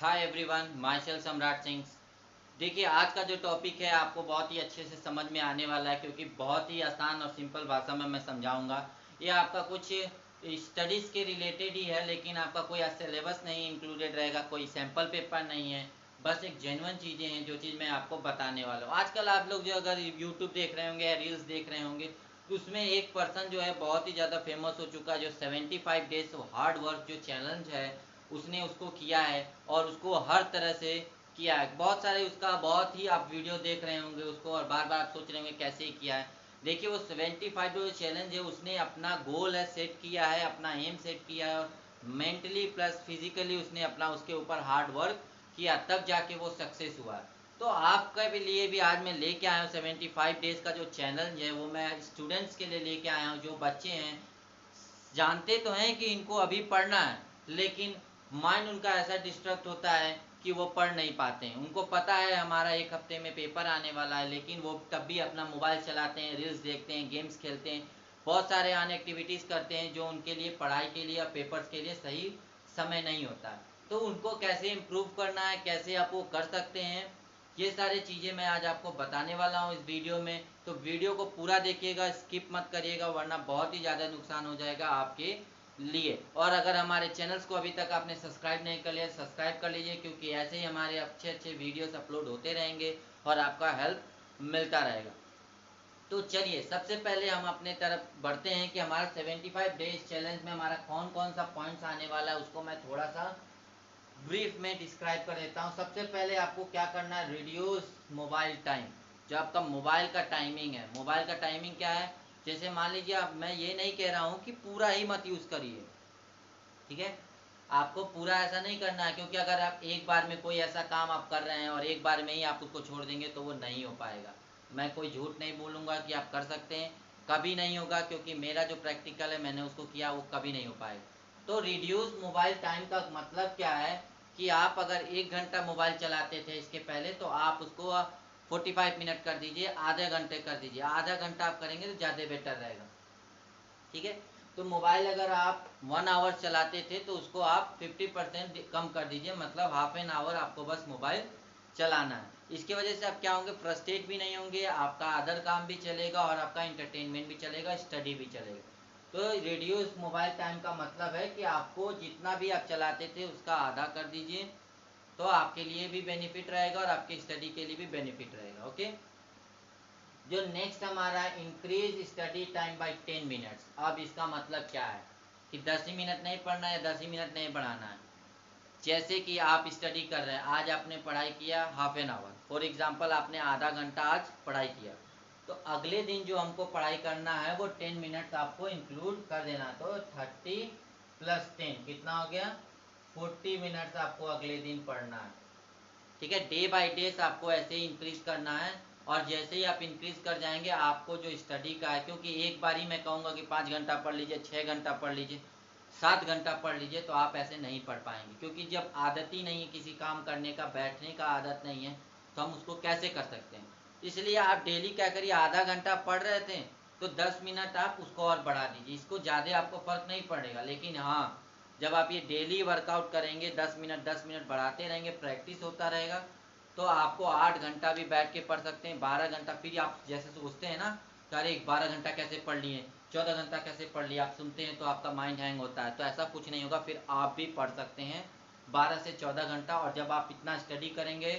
Hi everyone, my self सम्राट सिंह। देखिए, आज का जो टॉपिक है आपको बहुत ही अच्छे से समझ में आने वाला है, क्योंकि बहुत ही आसान और सिंपल भाषा में मैं समझाऊंगा। ये आपका कुछ स्टडीज़ के रिलेटेड ही है, लेकिन आपका कोई सिलेबस नहीं इंक्लूडेड रहेगा, कोई सैम्पल पेपर नहीं है। बस एक जेन्युइन चीज़ें हैं, जो चीज़ मैं आपको बताने वाला हूँ। आजकल आप लोग जो अगर यूट्यूब देख रहे होंगे या रील्स देख रहे होंगे, तो उसमें एक पर्सन जो है बहुत ही ज़्यादा फेमस हो चुका है, जो 75 डेज हार्ड वर्क जो चैलेंज है उसने उसको किया है, और उसको हर तरह से किया है। बहुत सारे उसका बहुत ही आप वीडियो देख रहे होंगे उसको, और बार बार आप सोच रहे होंगे कैसे किया है। देखिए, वो 75 जो चैलेंज है उसने अपना गोल है सेट किया है, अपना एम सेट किया है, और मेंटली प्लस फिजिकली उसने अपना उसके ऊपर हार्ड वर्क किया, तब जाके वो सक्सेस हुआ। तो आपके भी लिए भी आज मैं लेके आया हूँ 75 डेज का जो चैलेंज है, वो मैं स्टूडेंट्स के लिए लेके आया हूँ। जो बच्चे हैं, जानते तो हैं कि इनको अभी पढ़ना है, लेकिन माइंड उनका ऐसा डिस्ट्रैक्ट होता है कि वो पढ़ नहीं पाते हैं। उनको पता है हमारा एक हफ्ते में पेपर आने वाला है, लेकिन वो तब भी अपना मोबाइल चलाते हैं, रील्स देखते हैं, गेम्स खेलते हैं, बहुत सारे अन एक्टिविटीज़ करते हैं, जो उनके लिए पढ़ाई के लिए या पेपर्स के लिए सही समय नहीं होता है। तो उनको कैसे इम्प्रूव करना है, कैसे आप वो कर सकते हैं, ये सारी चीज़ें मैं आज आपको बताने वाला हूँ इस वीडियो में। तो वीडियो को पूरा देखिएगा, स्किप मत करिएगा, वरना बहुत ही ज़्यादा नुकसान हो जाएगा आपके लिए। और अगर हमारे चैनल्स को अभी तक आपने सब्सक्राइब नहीं कर लिया, सब्सक्राइब कर लीजिए, क्योंकि ऐसे ही हमारे अच्छे अच्छे वीडियोस अपलोड होते रहेंगे और आपका हेल्प मिलता रहेगा। तो चलिए, सबसे पहले हम अपने तरफ बढ़ते हैं कि हमारा 75 डेज चैलेंज में हमारा कौन कौन सा पॉइंट्स आने वाला है, उसको मैं थोड़ा सा ब्रीफ में डिस्क्राइब कर देता हूँ। सबसे पहले आपको क्या करना है, रिड्यूस मोबाइल टाइम। जो आपका मोबाइल का टाइमिंग है, मोबाइल का टाइमिंग क्या है, जैसे मान लीजिए, अब मैं ये नहीं कह रहा हूँ कि पूरा ही मत यूज़ करिए, ठीक है। आपको पूरा ऐसा नहीं करना है, क्योंकि अगर आप एक बार में कोई ऐसा काम आप कर रहे हैं और एक बार में ही आप उसको छोड़ देंगे तो वो नहीं हो पाएगा। मैं कोई झूठ नहीं बोलूँगा कि आप कर सकते हैं, कभी नहीं होगा, क्योंकि मेरा जो प्रैक्टिकल है मैंने उसको किया, वो कभी नहीं हो पाएगा। तो रिड्यूस मोबाइल टाइम का मतलब क्या है कि आप अगर 1 घंटा मोबाइल चलाते थे इसके पहले, तो आप उसको 45 मिनट कर दीजिए, आधे घंटे कर दीजिए। आधा घंटा आप करेंगे तो ज़्यादा बेटर रहेगा, ठीक है। तो मोबाइल अगर आप 1 आवर चलाते थे, तो उसको आप 50% कम कर दीजिए, मतलब हाफ एन आवर आपको बस मोबाइल चलाना है। इसकी वजह से आप क्या होंगे, फ्रस्ट्रेट भी नहीं होंगे, आपका अदर काम भी चलेगा और आपका इंटरटेनमेंट भी चलेगा, स्टडी भी चलेगा। तो रिड्यूस मोबाइल टाइम का मतलब है कि आपको जितना भी आप चलाते थे उसका आधा कर दीजिए, तो आपके लिए भी बेनिफिट रहेगा और आपके स्टडी के लिए भी बेनिफिट रहेगा, ओके। जो नेक्स्ट हमारा increase study time by 10 minutes. अब इसका मतलब क्या है कि 10 ही मिनट नहीं पढ़ना है, 10 ही मिनट नहीं बढ़ाना है। जैसे कि आप स्टडी कर रहे हैं, आज आपने पढ़ाई किया half an hour, for example आपने आधा घंटा आज पढ़ाई किया, तो अगले दिन जो हमको पढ़ाई करना है वो 10 मिनट्स आपको इंक्लूड कर देना। तो 30 + 10 कितना हो गया, 40 मिनट्स आपको अगले दिन पढ़ना है, ठीक है। डे बाय डे आपको ऐसे ही इंक्रीज करना है, और जैसे ही आप इंक्रीज कर जाएंगे आपको जो स्टडी का है, क्योंकि एक बार ही मैं कहूँगा कि 5 घंटा पढ़ लीजिए, 6 घंटा पढ़ लीजिए, 7 घंटा पढ़ लीजिए, तो आप ऐसे नहीं पढ़ पाएंगे, क्योंकि जब आदत ही नहीं है किसी काम करने का, बैठने का आदत नहीं है, तो हम उसको कैसे कर सकते हैं। इसलिए आप डेली क्या करिए, आधा घंटा पढ़ रहे थे तो 10 मिनट आप उसको और बढ़ा दीजिए। इसको ज़्यादा आपको फर्क नहीं पड़ेगा, लेकिन हाँ, जब आप ये डेली वर्कआउट करेंगे, 10 मिनट 10 मिनट बढ़ाते रहेंगे, प्रैक्टिस होता रहेगा, तो आपको 8 घंटा भी बैठ के पढ़ सकते हैं, 12 घंटा। फिर आप जैसे सोचते हैं ना कि अरे 12 घंटा कैसे पढ़ लिए, 14 घंटा कैसे पढ़ लिया, आप सुनते हैं तो आपका माइंड हैंग होता है, तो ऐसा कुछ नहीं होगा, फिर आप भी पढ़ सकते हैं 12 से 14 घंटा। और जब आप इतना स्टडी करेंगे,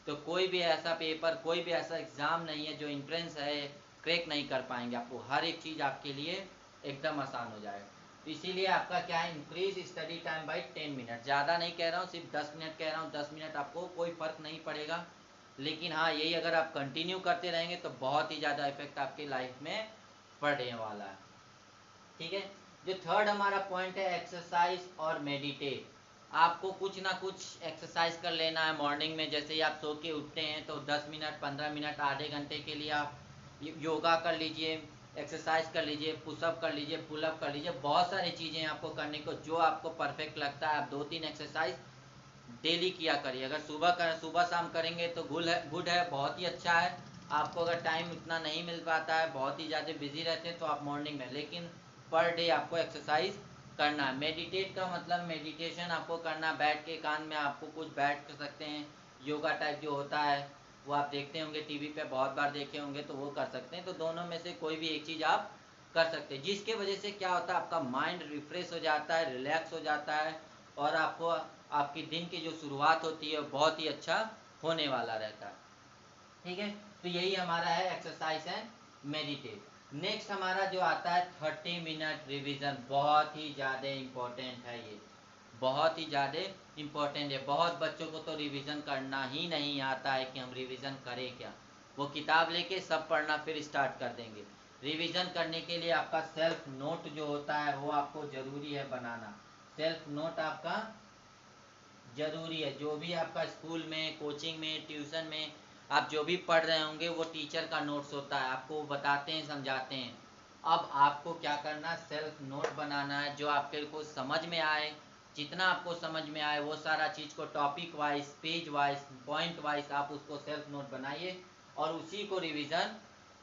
तो कोई भी ऐसा पेपर, कोई भी ऐसा एग्ज़ाम नहीं है जो एंट्रेंस है क्रैक नहीं कर पाएंगे। आपको हर एक चीज़ आपके लिए एकदम आसान हो जाएगा। तो इसीलिए आपका क्या है, increase study time by 10 minute. ज़्यादा नहीं कह रहा हूँ, सिर्फ 10 मिनट कह रहा हूँ। 10 मिनट आपको कोई फ़र्क नहीं पड़ेगा, लेकिन हाँ, यही अगर आप कंटिन्यू करते रहेंगे तो बहुत ही ज़्यादा इफेक्ट आपकी लाइफ में पड़ने वाला है, ठीक है। जो थर्ड हमारा पॉइंट है, एक्सरसाइज और मेडिटेट। आपको कुछ ना कुछ एक्सरसाइज कर लेना है मॉर्निंग में। जैसे ही आप सो के उठते हैं तो 10 मिनट, 15 मिनट, आधे घंटे के लिए आप योगा कर लीजिए, एक्सरसाइज कर लीजिए, पुशअप कर लीजिए, पुलअप कर लीजिए। बहुत सारी चीज़ें आपको करने को, जो आपको परफेक्ट लगता है। आप 2-3 एक्सरसाइज डेली किया करिए। अगर सुबह शाम करेंगे तो गुड है, बहुत ही अच्छा है। आपको अगर टाइम इतना नहीं मिल पाता है, बहुत ही ज़्यादा बिजी रहते हैं, तो आप मॉर्निंग में, लेकिन पर डे आपको एक्सरसाइज करना है। मेडिटेट का मतलब मेडिटेशन आपको करना, बैठ के कान में आपको कुछ बैठ कर सकते हैं, योगा टाइप जो होता है वो आप देखते होंगे टीवी पे, बहुत बार देखे होंगे, तो वो कर सकते हैं। तो दोनों में से कोई भी एक चीज़ आप कर सकते हैं, जिसके वजह से क्या होता है आपका माइंड रिफ्रेश हो जाता है, रिलैक्स हो जाता है, और आपको आपकी दिन की जो शुरुआत होती है बहुत ही अच्छा होने वाला रहता है। ठीक है, तो यही हमारा है एक्सरसाइज एंड मेडिटेट। नेक्स्ट हमारा जो आता है 30 मिनट रिवीजन, बहुत ही ज़्यादा इम्पोर्टेंट है ये, बहुत ही ज़्यादा इम्पोर्टेंट है। बहुत बच्चों को तो रिवीजन करना ही नहीं आता है कि हम रिवीजन करें क्या, वो किताब लेके सब पढ़ना फिर स्टार्ट कर देंगे। रिवीजन करने के लिए आपका सेल्फ नोट जो होता है वो आपको ज़रूरी है बनाना। सेल्फ नोट आपका ज़रूरी है। जो भी आपका स्कूल में, कोचिंग में, ट्यूशन में आप जो भी पढ़ रहे होंगे वो टीचर का नोट्स होता है, आपको बताते हैं, समझाते हैं। अब आपको क्या करना है, सेल्फ नोट बनाना है जो आपके को समझ में आए, जितना आपको समझ में आए वो सारा चीज़ को topic wise, page wise, point wise आप उसको सेल्फ नोट बनाइए और उसी को रिवीजन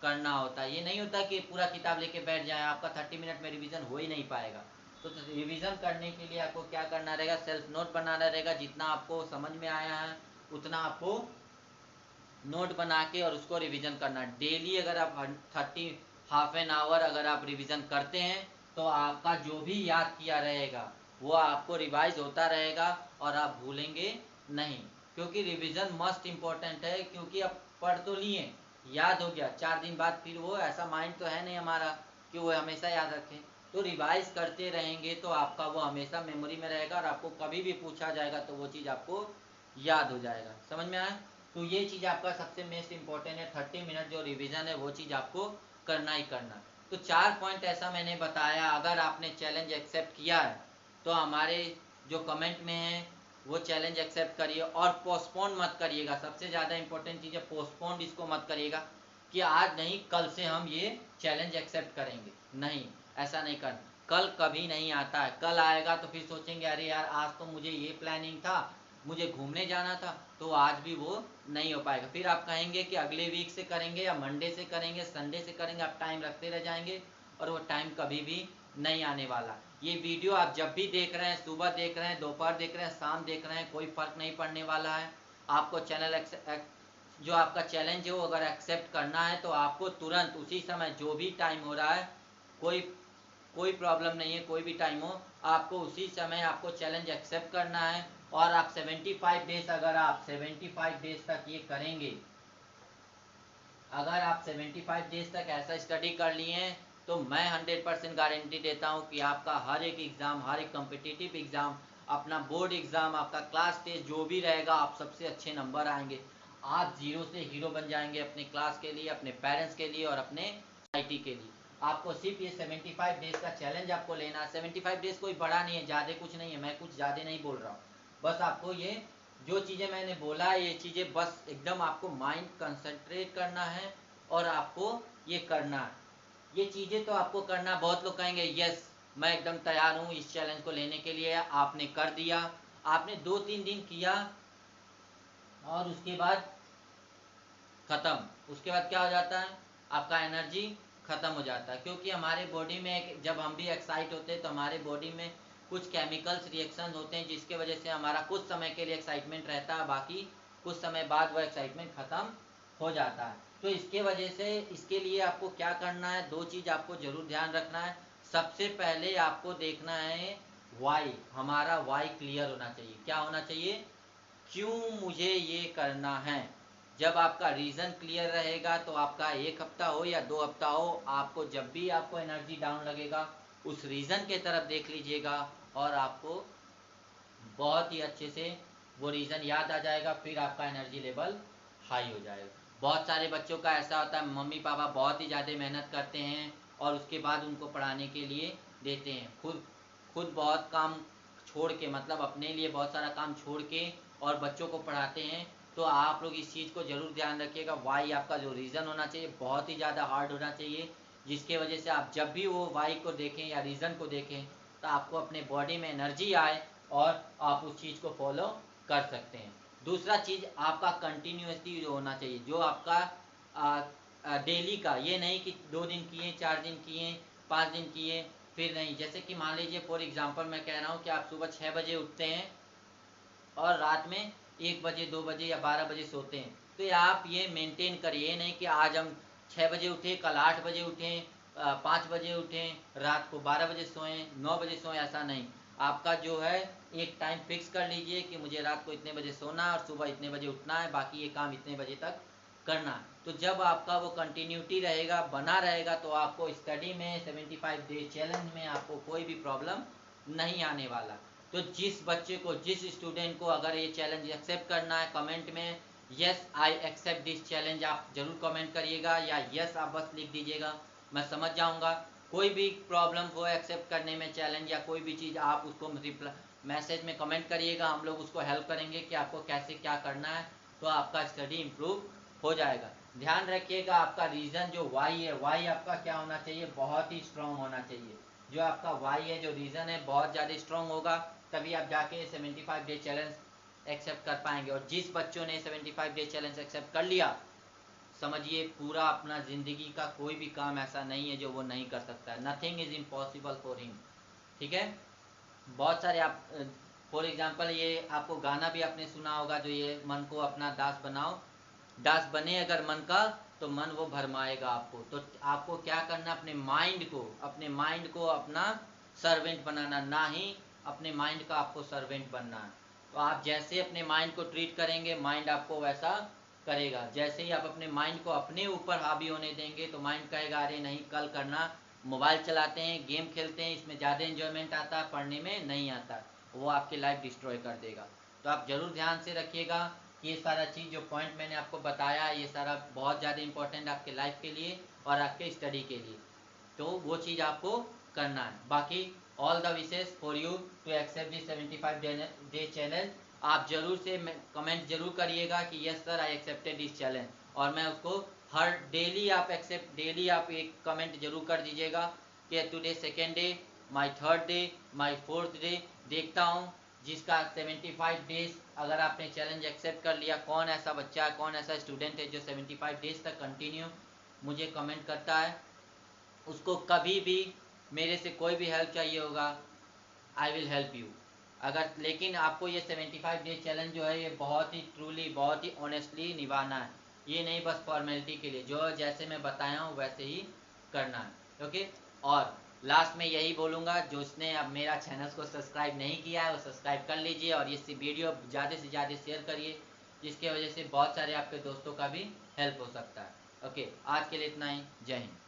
करना होता है। ये नहीं होता कि पूरा किताब लेके बैठ जाए, आपका 30 मिनट में रिवीजन हो ही नहीं पाएगा। तो रिवीजन करने के लिए आपको क्या करना रहेगा, सेल्फ नोट बनाना रहेगा। जितना आपको समझ में आया है उतना आपको नोट बना के और उसको रिवीजन करना। डेली अगर आप 30 हाफ एन आवर अगर आप रिवीजन करते हैं तो आपका जो भी याद किया रहेगा वो आपको रिवाइज होता रहेगा और आप भूलेंगे नहीं। क्योंकि रिवीजन मस्ट इम्पोर्टेंट है, क्योंकि आप पढ़ तो लिए, याद हो गया, 4 दिन बाद फिर वो ऐसा माइंड तो है नहीं हमारा कि वो हमेशा याद रखें। तो रिवाइज करते रहेंगे तो आपका वो हमेशा मेमोरी में रहेगा और आपको कभी भी पूछा जाएगा तो वो चीज़ आपको याद हो जाएगा। समझ में आया? तो ये चीज़ आपका सबसे मोस्ट इम्पोर्टेंट है। 30 मिनट जो रिवीजन है वो चीज़ आपको करना ही करना। तो 4 पॉइंट ऐसा मैंने बताया, अगर आपने चैलेंज एक्सेप्ट किया है तो हमारे जो कमेंट में है वो चैलेंज एक्सेप्ट करिए और पोस्टपोन मत करिएगा। सबसे ज़्यादा इंपॉर्टेंट चीज़ है पोस्टपोन, इसको मत करिएगा कि आज नहीं कल से हम ये चैलेंज एक्सेप्ट करेंगे, नहीं, ऐसा नहीं करना। कल कभी नहीं आता है, कल आएगा तो फिर सोचेंगे अरे यार आज तो मुझे ये प्लानिंग था, मुझे घूमने जाना था, तो आज भी वो नहीं हो पाएगा। फिर आप कहेंगे कि अगले वीक से करेंगे या मंडे से करेंगे, संडे से करेंगे, आप टाइम रखते रह जाएंगे और वो टाइम कभी भी नहीं आने वाला। ये वीडियो आप जब भी देख रहे हैं, सुबह देख रहे हैं, दोपहर देख रहे हैं, शाम देख रहे हैं, कोई फ़र्क नहीं पड़ने वाला है। आपको चैनल जो आपका चैलेंज है वो अगर एक्सेप्ट करना है तो आपको तुरंत उसी समय जो भी टाइम हो रहा है, कोई कोई प्रॉब्लम नहीं है, कोई भी टाइम हो, आपको उसी समय आपको चैलेंज एक्सेप्ट करना है। और आप 75 डेज, अगर आप 75 डेज तक ये करेंगे, अगर आप 75 डेज तक ऐसा स्टडी कर लिए हैं तो मैं 100% गारंटी देता हूँ कि आपका हर एक एग्ज़ाम, हर एक कम्पिटिटिव एग्ज़ाम, अपना बोर्ड एग्ज़ाम, आपका क्लास टेस्ट जो भी रहेगा, आप सबसे अच्छे नंबर आएंगे। आप जीरो से हीरो बन जाएंगे अपने क्लास के लिए, अपने पेरेंट्स के लिए और अपने सोसाइटी के लिए। आपको सिर्फ ये 75 डेज का चैलेंज आपको लेना है। 75 डेज कोई बड़ा नहीं है, ज़्यादा कुछ नहीं है, मैं कुछ ज़्यादा नहीं बोल रहा हूँ। बस आपको ये जो चीज़ें मैंने बोला है ये चीज़ें बस एकदम आपको माइंड कंसंट्रेट करना है और आपको ये करना है। ये चीज़ें तो आपको करना। बहुत लोग कहेंगे यस मैं एकदम तैयार हूँ इस चैलेंज को लेने के लिए, आपने कर दिया, आपने 2-3 दिन किया और उसके बाद ख़त्म। उसके बाद क्या हो जाता है, आपका एनर्जी ख़त्म हो जाता है। क्योंकि हमारे बॉडी में जब हम भी एक्साइट होते हैं तो हमारे बॉडी में कुछ केमिकल्स रिएक्शन होते हैं जिसके वजह से हमारा कुछ समय के लिए एक्साइटमेंट रहता है, बाकी कुछ समय बाद वो एक्साइटमेंट ख़त्म हो जाता है। तो इसके वजह से, इसके लिए आपको क्या करना है, 2 चीज़ आपको ज़रूर ध्यान रखना है। सबसे पहले आपको देखना है वाई, हमारा वाई क्लियर होना चाहिए। क्या होना चाहिए, क्यों मुझे ये करना है। जब आपका रीज़न क्लियर रहेगा तो आपका 1 हफ्ता हो या 2 हफ्ता हो, आपको जब भी आपको एनर्जी डाउन लगेगा उस रीज़न के तरफ देख लीजिएगा और आपको बहुत ही अच्छे से वो रीज़न याद आ जाएगा, फिर आपका एनर्जी लेवल हाई हो जाएगा। बहुत सारे बच्चों का ऐसा होता है, मम्मी पापा बहुत ही ज़्यादा मेहनत करते हैं और उसके बाद उनको पढ़ाने के लिए देते हैं, खुद बहुत काम छोड़ के, मतलब अपने लिए बहुत सारा काम छोड़ के और बच्चों को पढ़ाते हैं। तो आप लोग इस चीज़ को ज़रूर ध्यान रखिएगा, वाई आपका जो रीज़न होना चाहिए बहुत ही ज़्यादा हार्ड होना चाहिए, जिसके वजह से आप जब भी वो वाई को देखें या रीज़न को देखें तो आपको अपने बॉडी में एनर्जी आए और आप उस चीज़ को फॉलो कर सकते हैं। दूसरा चीज़ आपका कंटिन्यूसली जो होना चाहिए, जो आपका डेली का, ये नहीं कि 2 दिन किए, 4 दिन किए, 5 दिन किए, फिर नहीं। जैसे कि मान लीजिए फॉर एग्जांपल मैं कह रहा हूँ कि आप सुबह 6 बजे उठते हैं और रात में 1 बजे 2 बजे या 12 बजे सोते हैं, तो ये आप ये मेंटेन करिए। ये नहीं कि आज हम 6 बजे उठे, कल 8 बजे उठें, 5 बजे उठें, रात को 12 बजे सोएं, 9 बजे सोएं, ऐसा नहीं। आपका जो है एक टाइम फिक्स कर लीजिए कि मुझे रात को इतने बजे सोना है और सुबह इतने बजे उठना है, बाकी ये काम इतने बजे तक करना है। तो जब आपका वो कंटिन्यूटी रहेगा, बना रहेगा, तो आपको स्टडी में 75 डे चैलेंज में आपको कोई भी प्रॉब्लम नहीं आने वाला। तो जिस बच्चे को, जिस स्टूडेंट को अगर ये चैलेंज एक्सेप्ट करना है, कमेंट में yes I accept this challenge आप जरूर कमेंट करिएगा, या यस आप बस लिख दीजिएगा, मैं समझ जाऊंगा। कोई भी प्रॉब्लम हो एक्सेप्ट करने में चैलेंज या कोई भी चीज़, आप उसको मैसेज में कमेंट करिएगा, हम लोग उसको हेल्प करेंगे कि आपको कैसे क्या करना है, तो आपका स्टडी इम्प्रूव हो जाएगा। ध्यान रखिएगा आपका रीज़न जो वाई है, वाई आपका क्या होना चाहिए, बहुत ही स्ट्रांग होना चाहिए। जो आपका वाई है, जो रीज़न है, बहुत ज़्यादा स्ट्रांग होगा, तभी आप जाके 75 डे चैलेंज एक्सेप्ट कर पाएंगे। और जिस बच्चों ने 75 डे चैलेंज एक्सेप्ट कर लिया, समझिए पूरा अपना ज़िंदगी का कोई भी काम ऐसा नहीं है जो वो नहीं कर सकता है। Nothing is impossible for him. ठीक है। बहुत सारे आप फॉर एग्जांपल ये आपको गाना भी आपने सुना होगा, जो ये मन को अपना दास बनाओ, दास बने अगर मन का तो मन वो भरमाएगा आपको। तो आपको क्या करना, अपने माइंड को, अपने माइंड को अपना सर्वेंट बनाना, ना ही अपने माइंड का आपको सर्वेंट बनना है। तो आप जैसे अपने माइंड को ट्रीट करेंगे, माइंड आपको वैसा करेगा। जैसे ही आप अपने माइंड को अपने ऊपर हावी होने देंगे, तो माइंड कहेगा अरे नहीं कल करना, मोबाइल चलाते हैं, गेम खेलते हैं, इसमें ज़्यादा इन्जॉयमेंट आता है, पढ़ने में नहीं आता, वो आपकी लाइफ डिस्ट्रॉय कर देगा। तो आप ज़रूर ध्यान से रखिएगा कि ये सारा चीज़ जो पॉइंट मैंने आपको बताया, ये सारा बहुत ज़्यादा इंपॉर्टेंट आपके लाइफ के लिए और आपके स्टडी के लिए। तो वो चीज़ आपको करना है। बाकी all the wishes for you to accept this 75 day challenge. आप जरूर से कमेंट जरूर करिएगा कि yes sir I accepted this challenge, और मैं उसको हर डेली आप डेली आप एक कमेंट जरूर कर दीजिएगा कि today second day, my third day, my fourth day. देखता हूँ जिसका 75 डेज अगर आपने चैलेंज एक्सेप्ट कर लिया, कौन ऐसा बच्चा है, कौन ऐसा स्टूडेंट है जो 75 डेज तक कंटिन्यू मुझे कमेंट करता है। उसको कभी भी मेरे से कोई भी हेल्प चाहिए होगा, आई विल हेल्प यू। अगर लेकिन आपको ये 75 डे चैलेंज जो है, ये बहुत ही ट्रूली, बहुत ही ऑनेस्टली निभाना है। ये नहीं बस फॉर्मेलिटी के लिए, जो जैसे मैं बताया हूँ वैसे ही करना है। ओके। और लास्ट में यही बोलूँगा, जो उसने अब मेरा चैनल को सब्सक्राइब नहीं किया है वो सब्सक्राइब कर लीजिए, और ये वीडियो ज़्यादा से ज़्यादा शेयर करिए, जिसके वजह से बहुत सारे आपके दोस्तों का भी हेल्प हो सकता है। ओके, आज के लिए इतना ही। जय हिंद।